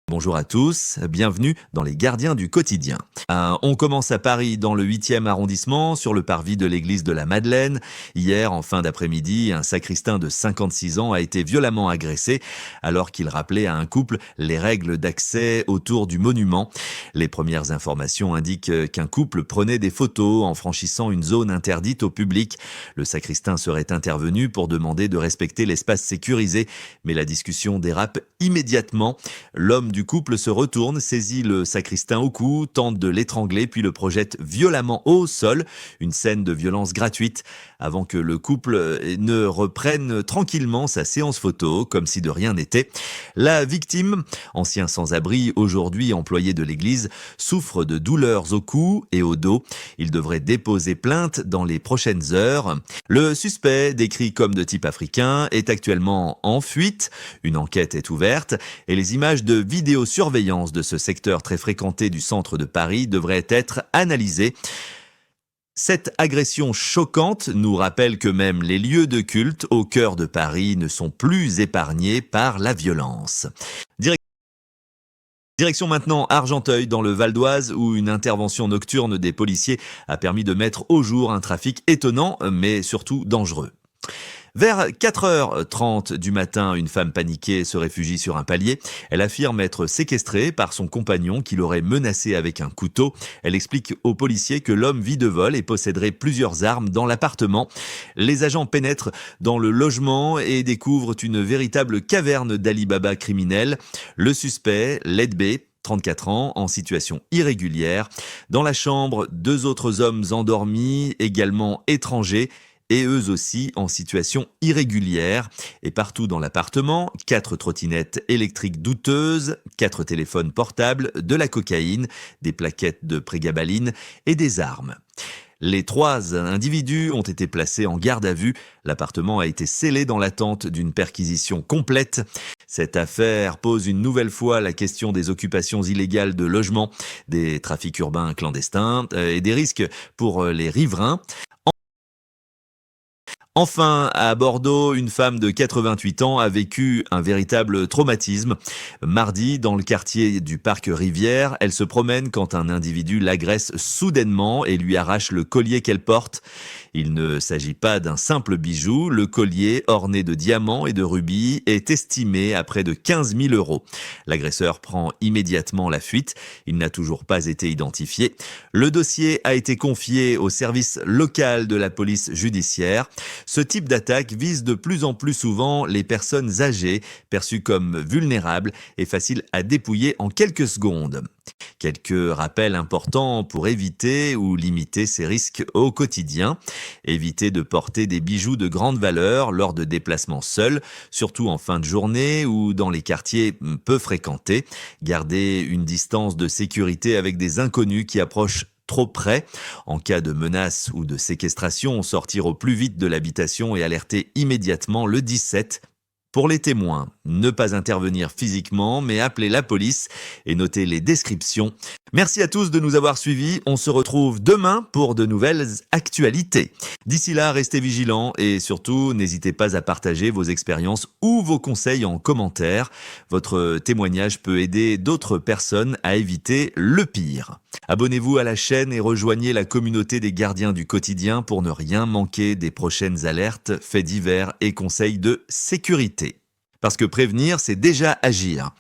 Bonjour à tous, bienvenue dans les Gardiens du quotidien. On commence à Paris dans le 8e arrondissement, sur le parvis de l'église de la Madeleine. Hier, en fin d'après-midi, un sacristain de 56 ans a été violemment agressé alors qu'il rappelait à un couple les règles d'accès autour du monument. Les premières informations indiquent qu'un couple prenait des photos en franchissant une zone interdite au public. Le sacristain serait intervenu pour demander de respecter l'espace sécurisé, mais la discussion dérape immédiatement. L'homme du couple se retourne, saisit le sacristain au cou, tente de l'étrangler puis le projette violemment au sol. Une scène de violence gratuite avant que le couple ne reprenne tranquillement sa séance photo comme si de rien n'était. La victime, ancien sans-abri, aujourd'hui employé de l'église, souffre de douleurs au cou et au dos. Il devrait déposer plainte dans les prochaines heures. Le suspect, décrit comme de type africain, est actuellement en fuite. Une enquête est ouverte et les images de vidéosurveillance de ce secteur très fréquenté du centre de Paris devraient être analysées. Cette agression choquante nous rappelle que même les lieux de culte au cœur de Paris ne sont plus épargnés par la violence. Direction maintenant Argenteuil dans le Val d'Oise où une intervention nocturne des policiers a permis de mettre au jour un trafic étonnant mais surtout dangereux. Vers 4h30 du matin, une femme paniquée se réfugie sur un palier. Elle affirme être séquestrée par son compagnon qui l'aurait menacée avec un couteau. Elle explique aux policiers que l'homme vit de vol et posséderait plusieurs armes dans l'appartement. Les agents pénètrent dans le logement et découvrent une véritable caverne d'Ali Baba criminel. Le suspect, Ledbé, 34 ans, en situation irrégulière. Dans la chambre, 2 autres hommes endormis, également étrangers, et eux aussi en situation irrégulière. Et partout dans l'appartement, 4 trottinettes électriques douteuses, 4 téléphones portables, de la cocaïne, des plaquettes de prégabalines et des armes. Les 3 individus ont été placés en garde à vue. L'appartement a été scellé dans l'attente d'une perquisition complète. Cette affaire pose une nouvelle fois la question des occupations illégales de logements, des trafics urbains clandestins et des risques pour les riverains. Enfin, à Bordeaux, une femme de 88 ans a vécu un véritable traumatisme. Mardi, dans le quartier du Parc Rivière, elle se promène quand un individu l'agresse soudainement et lui arrache le collier qu'elle porte. Il ne s'agit pas d'un simple bijou. Le collier, orné de diamants et de rubis, est estimé à près de 15 000 €. L'agresseur prend immédiatement la fuite. Il n'a toujours pas été identifié. Le dossier a été confié au service local de la police judiciaire. Ce type d'attaque vise de plus en plus souvent les personnes âgées, perçues comme vulnérables et faciles à dépouiller en quelques secondes. Quelques rappels importants pour éviter ou limiter ces risques au quotidien. Éviter de porter des bijoux de grande valeur lors de déplacements seuls, surtout en fin de journée ou dans les quartiers peu fréquentés. Garder une distance de sécurité avec des inconnus qui approchent trop près. En cas de menace ou de séquestration, sortir au plus vite de l'habitation et alerter immédiatement le 17. Pour les témoins, ne pas intervenir physiquement, mais appeler la police et noter les descriptions. Merci à tous de nous avoir suivis. On se retrouve demain pour de nouvelles actualités. D'ici là, restez vigilants et surtout, n'hésitez pas à partager vos expériences ou vos conseils en commentaire. Votre témoignage peut aider d'autres personnes à éviter le pire. Abonnez-vous à la chaîne et rejoignez la communauté des gardiens du quotidien pour ne rien manquer des prochaines alertes, faits divers et conseils de sécurité. Parce que prévenir, c'est déjà agir.